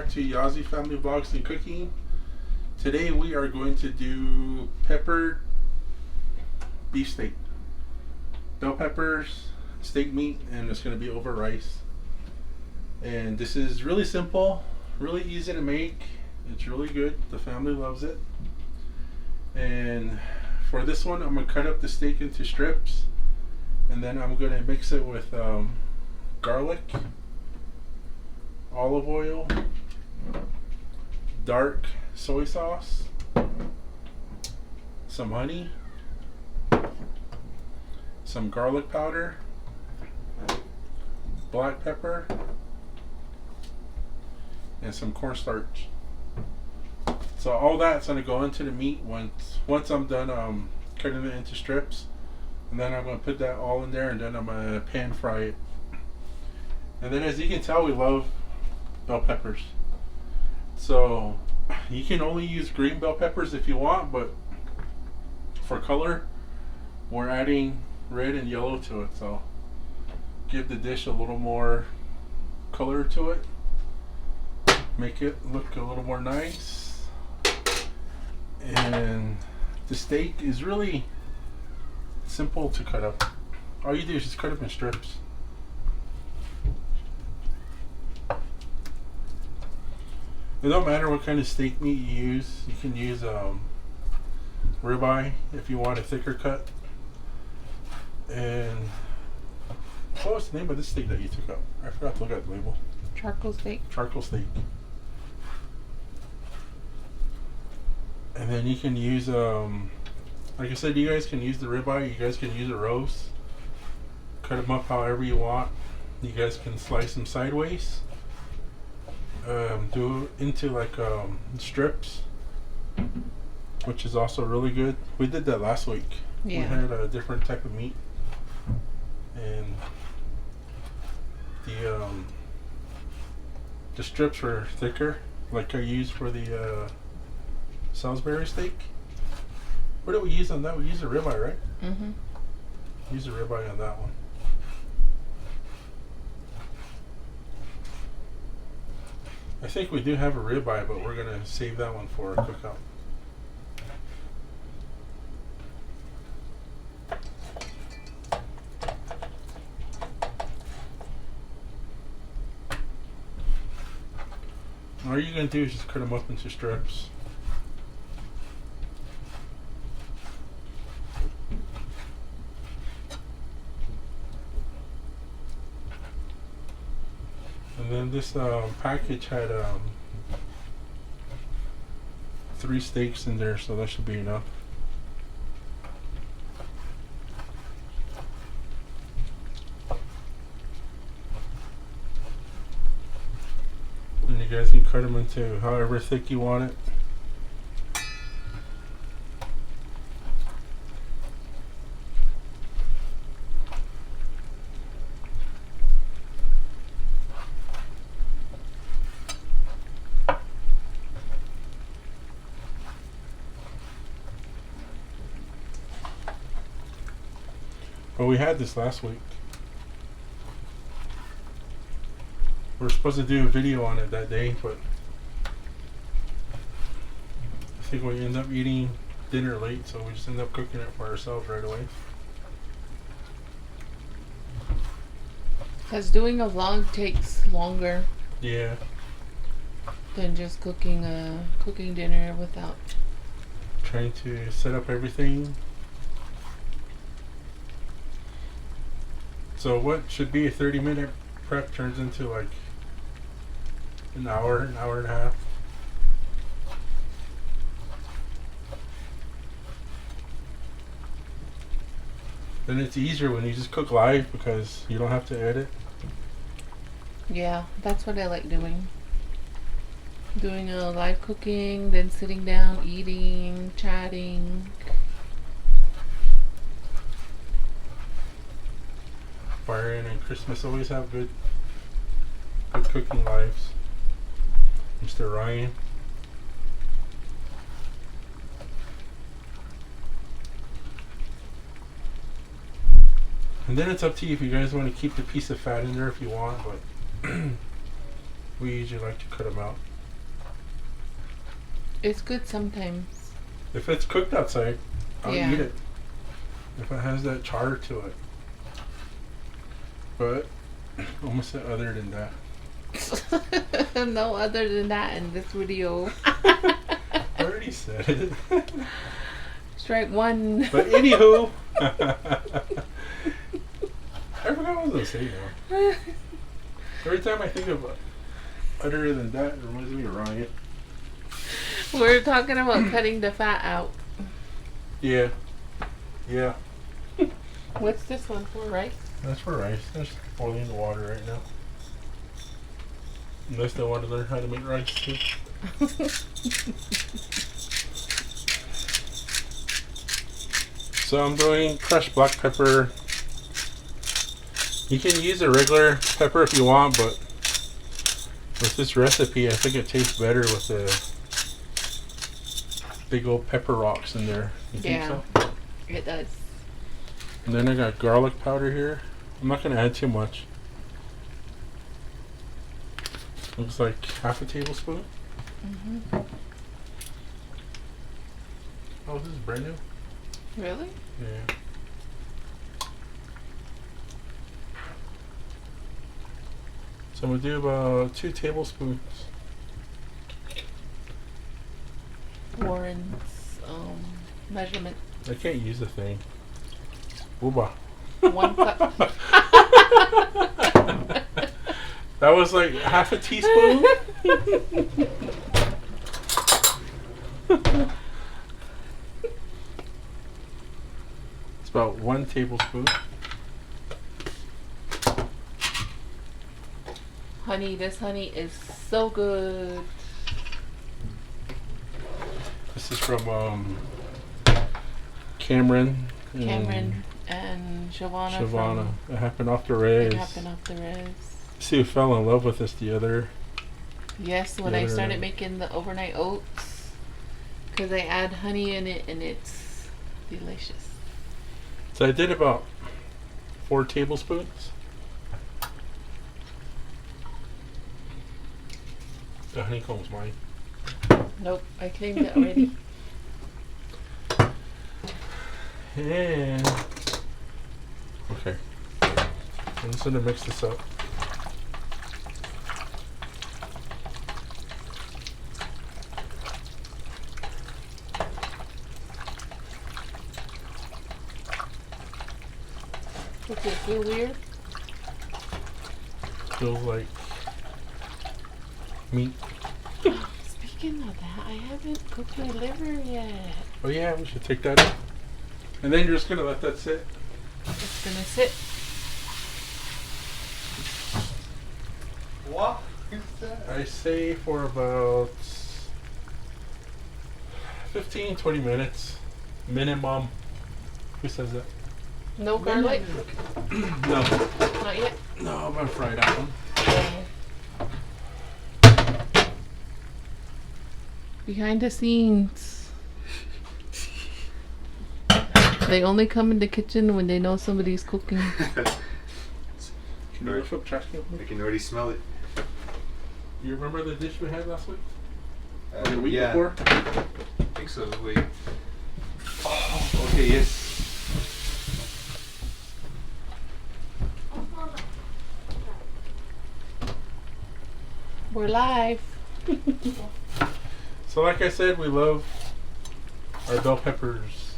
back to Yazi Family Vlogs and Cooking. Today we are going to do peppered beef steak. Bell peppers, steak meat, and it's going to be over rice. And this is really simple, really easy to make. It's really good. The family loves it. And for this one, I'm going to cut up the steak into strips. And then I'm going to mix it with garlic, olive oil, dark soy sauce, some honey, some garlic powder, black pepper, and some cornstarch. So all that's going to go into the meat once I'm done cutting it into strips. And then I'm going to put that all in there, and then I'm going to pan fry it. And then, as you can tell, we love bell peppers. So you can only use green bell peppers if you want, but for color, we're adding red and yellow to it. So give the dish a little more color to it. Make it look a little more nice. And the steak is really simple to cut up. All you do is just cut up in strips. It don't matter what kind of steak meat you use. You can use ribeye if you want a thicker cut. And what was the name of this steak that you took up? I forgot to look at the label. Charcoal steak. Charcoal steak. And then you can use like I said, you guys can use the ribeye. You guys can use a roast. Cut them up however you want. You guys can slice them sideways. Do it into like strips, which is also really good. We did that last week. Yeah. We had a different type of meat, and the strips were thicker, like I used for the Salisbury steak. What did we use on that? We used a ribeye, right? Mm-hmm. Use a ribeye on that one. I think we do have a ribeye, but we're gonna save that one for a cookout. All you're gonna do is just cut them up into strips. And then this package had 3 steaks in there, so that should be enough. And you guys can cut them into however thick you want it. But we had this last week. We were supposed to do a video on it that day, but I think we ended up eating dinner late, so we just ended up cooking it for ourselves right away. Because doing a vlog takes longer Yeah. than just cooking dinner without. Trying to set up everything. So what should be a 30-minute prep turns into like an hour and a half. Then it's easier when you just cook live because you don't have to edit. Yeah, that's what I like doing. Doing a live cooking, then sitting down, eating, chatting. Byron and Christmas always have good cooking lives. Mr. Ryan. And then it's up to you if you guys want to keep the piece of fat in there if you want, but we usually like to cut them out. It's good sometimes. If it's cooked outside, I'll Yeah. eat it. If it has that char to it. But almost other than that. No other than that in this video. I already said it. Strike one. But anywho, I forgot what I was gonna say now. Every time I think of other than that, it reminds me of Ryan. We're talking about cutting the fat out. Yeah. Yeah. What's this one for, right? That's for rice. That's boiling the water right now. Unless they want to learn how to make rice too. So I'm doing crushed black pepper. You can use a regular pepper if you want, but with this recipe, I think it tastes better with the big old pepper rocks in there. You think Yeah. so? It does. And then I got garlic powder here. I'm not going to add too much. Looks like half a tablespoon. Mm-hmm. Oh, this is brand new? Really? Yeah. So I'm going to do about 2 tablespoons. Warren's measurement. I can't use the thing. Booba. 1 cup. That was like half a teaspoon. It's about 1 tablespoon. Honey, this honey is so good. This is from Cameron. Cameron and Shavana. Shavana. It happened off the From res. It Happened Off the Res. See who fell in love with us the other. Yes, when The I other- started making the overnight oats, because I add honey in it and it's delicious. So I did about 4 tablespoons. The honeycomb's mine. Nope, I claimed it already. And okay, I'm just gonna mix this up. Does it feel weird? Feels like meat. Speaking of that, I haven't cooked my liver yet. Oh yeah, we should take that out. And then you're just gonna let that sit. It's gonna sit. What is that? I say for about 15-20 minutes minimum. Who says that? No garlic? No, Not yet. no, I'm gonna fry that one. Behind the scenes. They only come in the kitchen when they know somebody's cooking. Can you lift up trash can? I can already smell it. You remember the dish we had last week? Or the week Yeah, before? I think so. Wait. Oh, okay, yes. We're live. So like I said, we love our bell peppers.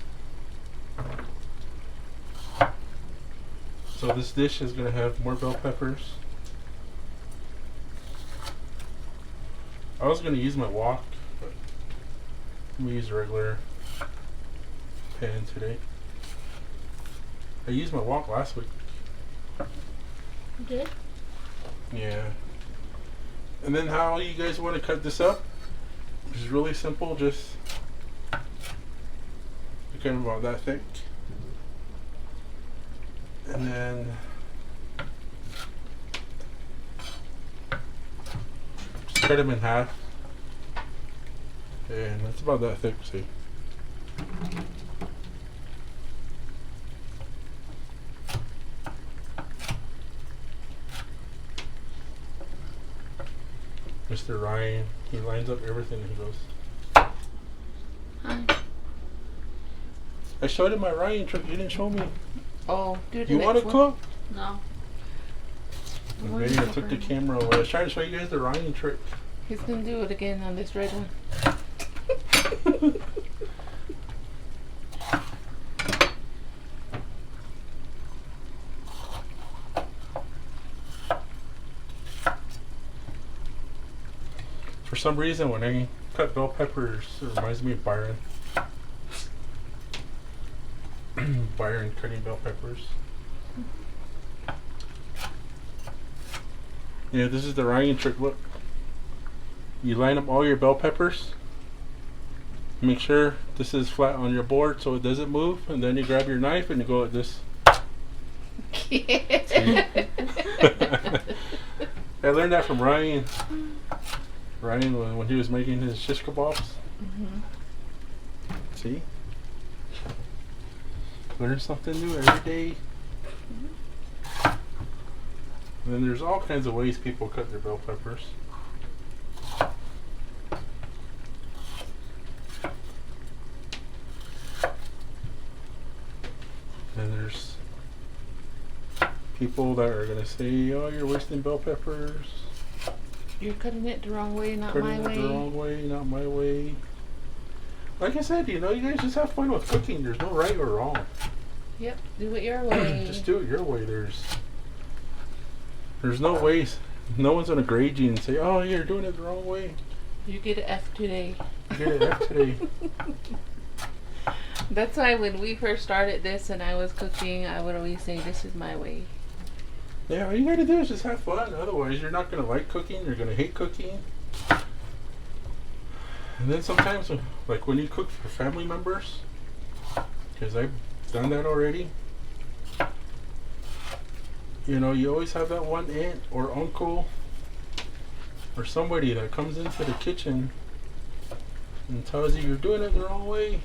So this dish is going to have more bell peppers. I was going to use my wok, but I'm going to use a regular pan today. I used my wok last week. Good. Yeah. And then how you guys want to cut this up is really simple. Just kind of about that thick. And then just cut them in half. And that's about that thick, see. Mr. Ryan, he lines up everything and he goes, I showed him my Ryan trick. You didn't show me. Oh, do the You next want to one. cook? No. Maybe I took the camera away. I was trying to show you guys the Ryan trick. He's gonna do it again on this red one. For some reason, when I cut bell peppers, it reminds me of Byron. Byron cutting bell peppers. Yeah, this is the Ryan trick. Look. You line up all your bell peppers. Make sure this is flat on your board so it doesn't move. And then you grab your knife and you go like this. I learned that from Ryan. Ryan, when he was making his shish kebabs. Mhm. See? Learn something new every day. And then there's all kinds of ways people cut their bell peppers. And there's people that are going to say, oh, you're wasting bell peppers. You're cutting it the wrong way, not Cutting my it way. the wrong way, not my way. Like I said, you guys just have fun with cooking. There's no right or wrong. Yep, do it your way. Just do it your way. There's no ways. No one's gonna grade you and say, "Oh, you're doing it the wrong way." You get an F today. You get an F today. That's why when we first started this and I was cooking, I would always say, "This is my way." Yeah, all you gotta do is just have fun. Otherwise, you're not gonna like cooking. You're gonna hate cooking. And then sometimes, like when you cook for family members, because I've done that already. You always have that one aunt or uncle or somebody that comes into the kitchen and tells you you're doing it the wrong way.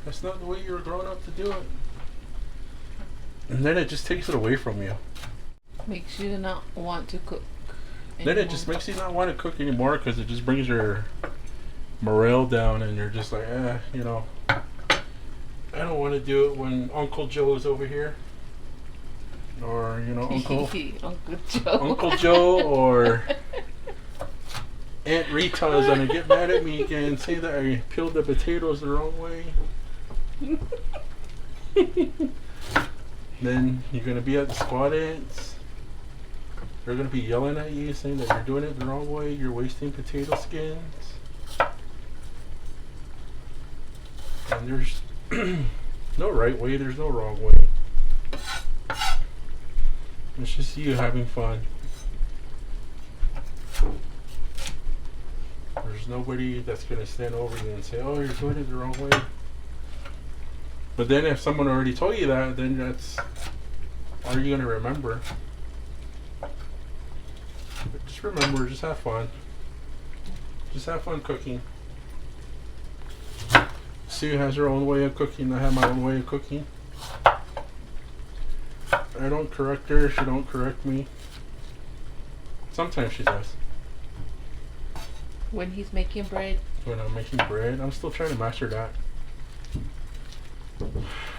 That's not the way you were growing up to do it. And then it just takes it away from you. Makes you not want to cook Then it anymore. just makes you not want to cook anymore because it just brings your morale down and you're just like, I don't want to do it when Uncle Joe's over here. Or, Uncle Joe. Uncle Joe or Aunt Rita is going to get mad at me again and say that I peeled the potatoes the wrong way. Then you're going to be at the squad ants. They're going to be yelling at you saying that you're doing it the wrong way. You're wasting potato skins. And there's no right way. There's no wrong way. It's just you having fun. There's nobody that's going to stand over you and say, oh, you're doing it the wrong way. But then if someone already told you that, then are you going to remember? But just remember, just have fun. Just have fun cooking. Sue has her own way of cooking. I have my own way of cooking. I don't correct her. She don't correct me. Sometimes she does. When he's making bread. When I'm making bread, I'm still trying to master that.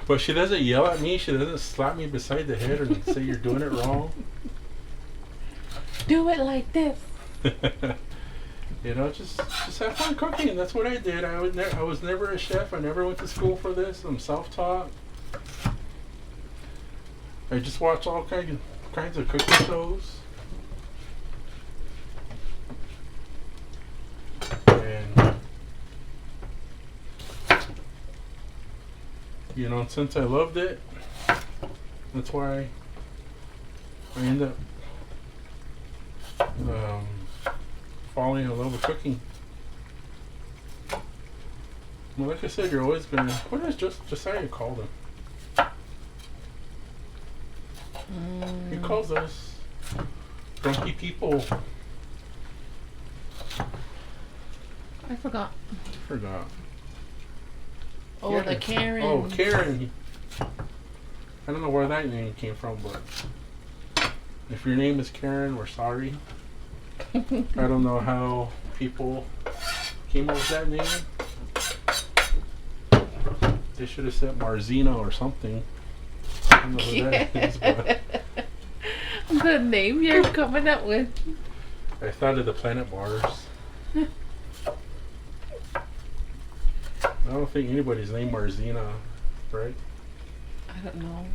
But she doesn't yell at me. She doesn't slap me beside the head and say you're doing it wrong. Do it like this. Just have fun cooking. That's what I did. I was never a chef. I never went to school for this. I'm self-taught. I just watch all kinds of cooking shows. And since I loved it, that's why I ended up falling in love with cooking. Well, like I said, you're always gonna. What is Josiah called him? He calls us grumpy people. I forgot. Oh, Yeah. the Karen. Oh, Karen. I don't know where that name came from, but if your name is Karen, we're sorry. I don't know how people came up with that name. They should have said Marzino or something. I don't know who that is, but The name you're coming up with. I thought of the planet Mars. I don't think anybody's named Marzina, right? I don't know.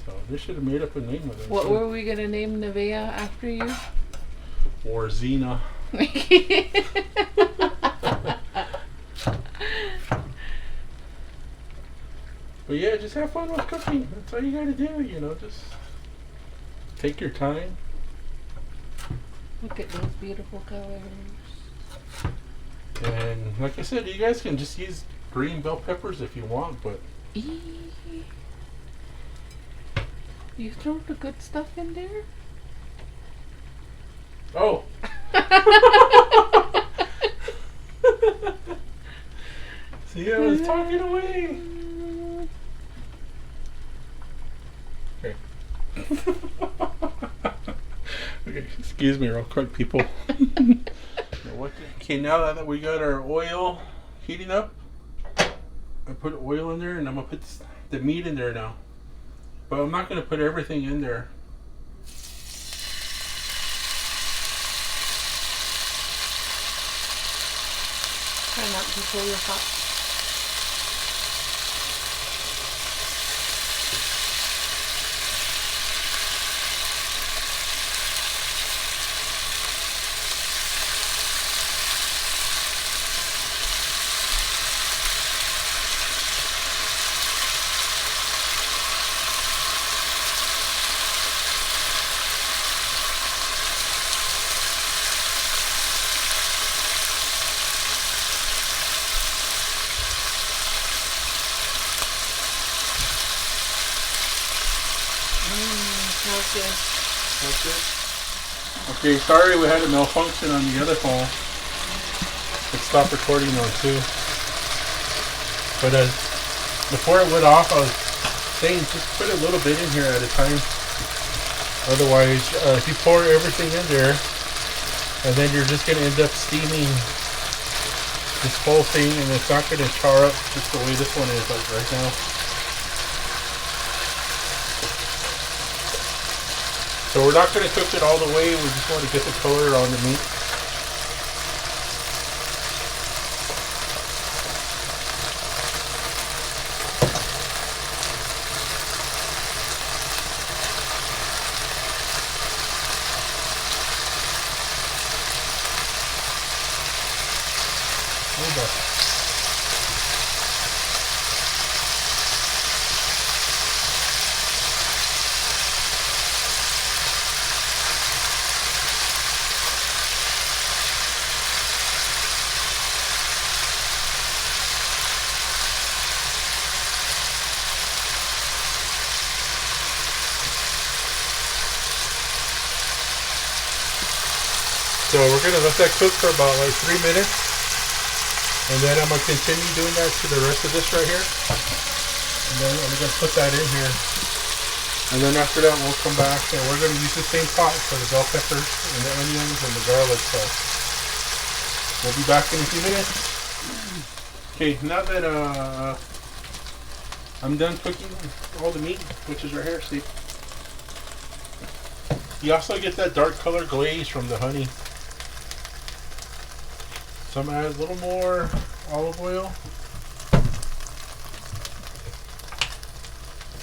So they should have made up a name with it. What were we gonna name Nevaeh after you? Warzina. But yeah, just have fun with cooking. That's all you gotta do, you know, just take your time. Look at those beautiful colors. And like I said, you guys can just use green bell peppers if you want, but Eee. You throw the good stuff in there? oh. See, I was talking away. Okay. Okay, excuse me real quick, people. Okay, now that we got our oil heating up, I put oil in there and I'm going to put the meat in there now. But I'm not going to put everything in there. Try not to pull your hot. Smells good. That's it. Okay, sorry we had a malfunction on the other phone. It stopped recording on too. But before it went off, I was saying just put a little bit in here at a time. Otherwise, if you pour everything in there, and then you're just going to end up steaming this whole thing, and it's not going to char up just the way this one is like right now. So we're not going to cook it all the way, we just want to get the color on the meat. Hold up. So we're going to let that cook for about like 3 minutes. And then I'm going to continue doing that to the rest of this right here. And then I'm going to put that in here. And then after that we'll come back and we're going to use the same pot for the bell peppers and the onions and the garlic. So we'll be back in a few minutes. Okay, now that I'm done cooking all the meat, which is right here, see? You also get that dark color glaze from the honey. So I'm going to add a little more olive oil.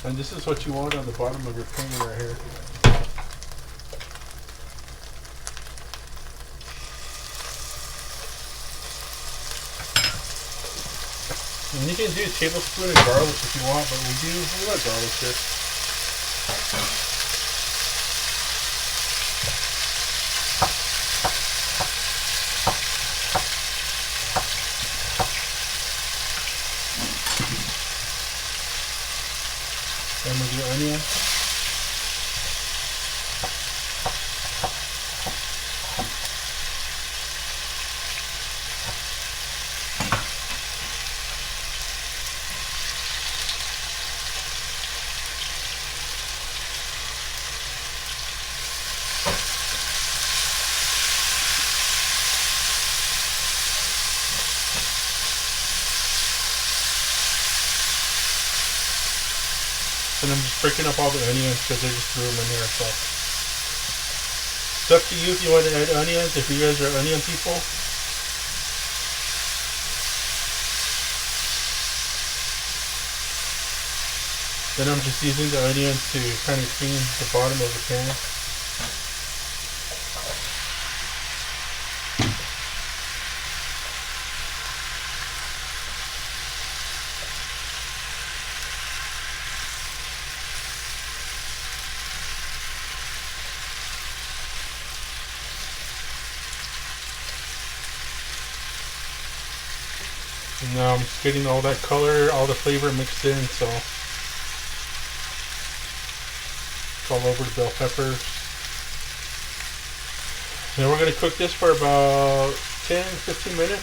And this is what you want on the bottom of your pan right here. And you can do a tablespoon of garlic if you want, but we like garlic here. Some of your onion. breaking up all the onions because I just threw them in here. So it's up to you if you want to add onions. If you guys are onion people. Then I'm just using the onion to kind of clean the bottom of the pan. And now I'm just getting all that color, all the flavor mixed in, so it's all over the bell pepper. And we're going to cook this for about 10-15 minutes.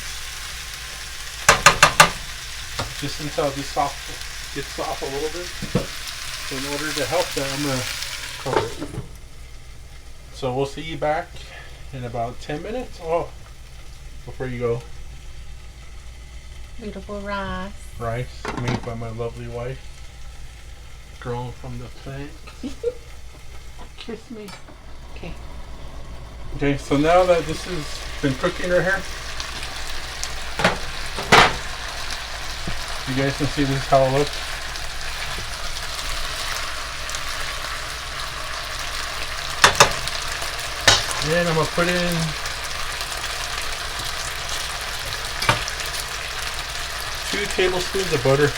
Just until this gets soft a little bit. So in order to help that, I'm going to cover it. So we'll see you back in about 10 minutes. Oh, before you go. Beautiful rice. Rice made by my lovely wife, grown from the plant. Kiss me. Okay. Okay, so now that this has been cooking right here, you guys can see this is how it looks. Then I'm gonna put in two tablespoons of butter.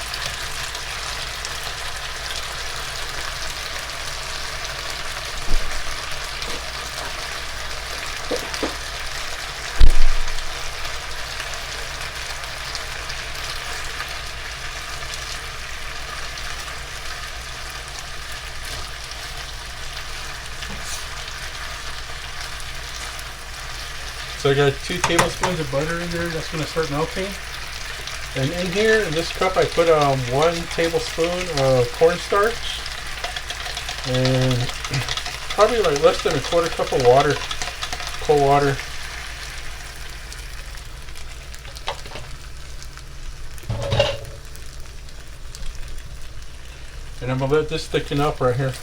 So I got 2 tablespoons of butter in there. That's going to start melting. And in here, in this cup, I put 1 tablespoon of cornstarch and probably like less than a quarter cup of water, cold water. And I'm going to let this thicken up right here.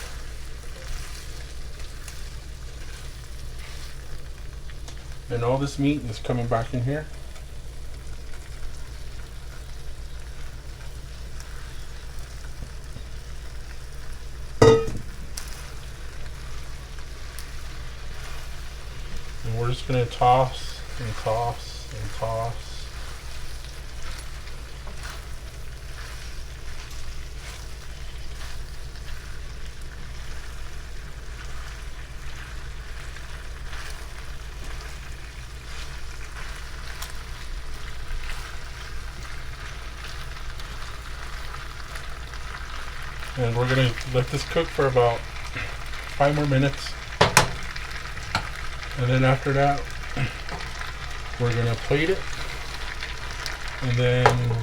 And all this meat is coming back in here. And we're just going to toss and toss and toss. And we're going to let this cook for about 5 more minutes. And then after that, we're going to plate it. And then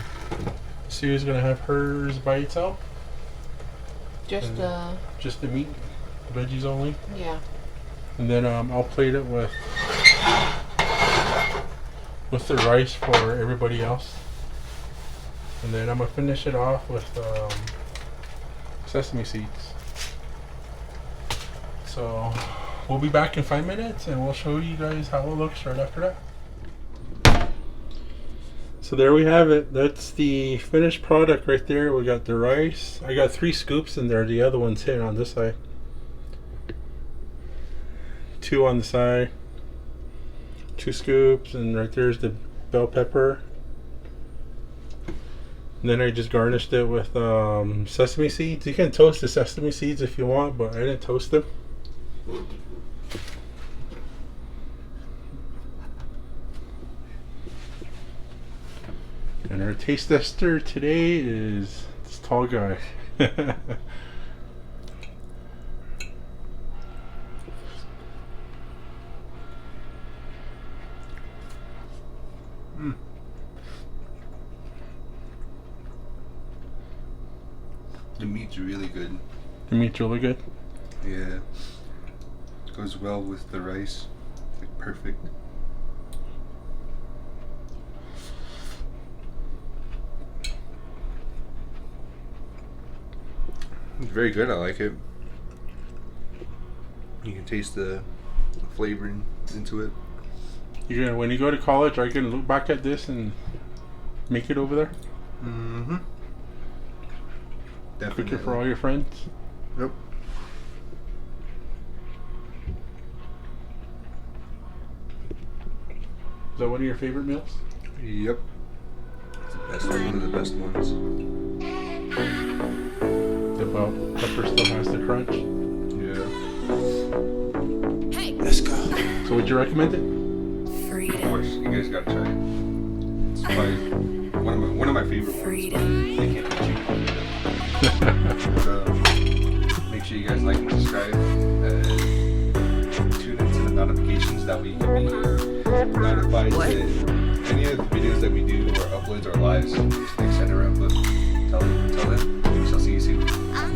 Sue's going to have hers by itself. Just the meat, veggies only. Yeah. And then I'll plate it with the rice for everybody else. And then I'm going to finish it off with sesame seeds. So we'll be back in 5 minutes and we'll show you guys how it looks right after that. So there we have it. That's the finished product right there. We got the rice. I got 3 scoops in there. The other one's here on this side. 2 on the side. 2 scoops, and right there's the bell pepper. And then I just garnished it with sesame seeds. You can toast the sesame seeds if you want, but I didn't toast them. And our taste tester today is this tall guy. The meat's really good. The meat's really good. Yeah. Goes well with the rice. Like perfect. It's very good. I like it. You can taste the flavoring into it. You're gonna when you go to college, are you gonna look back at this and make it over there? Mm-hmm. Cook Definitely. it for all your friends. Yep. Is that one of your favorite meals? Yep. It's the best one. One of the best ones. The bell pepper still has the crunch. Yeah. Let's go. So would you recommend it? Of course, you guys gotta try it. It's probably one of my favorite ones. They can't beat you. But, make sure you guys like and subscribe. Tune into the notifications that we can be notified that any of the videos that we do or uploads or lives, etc. But tell them. We shall see you soon.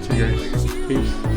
See you guys. Peace.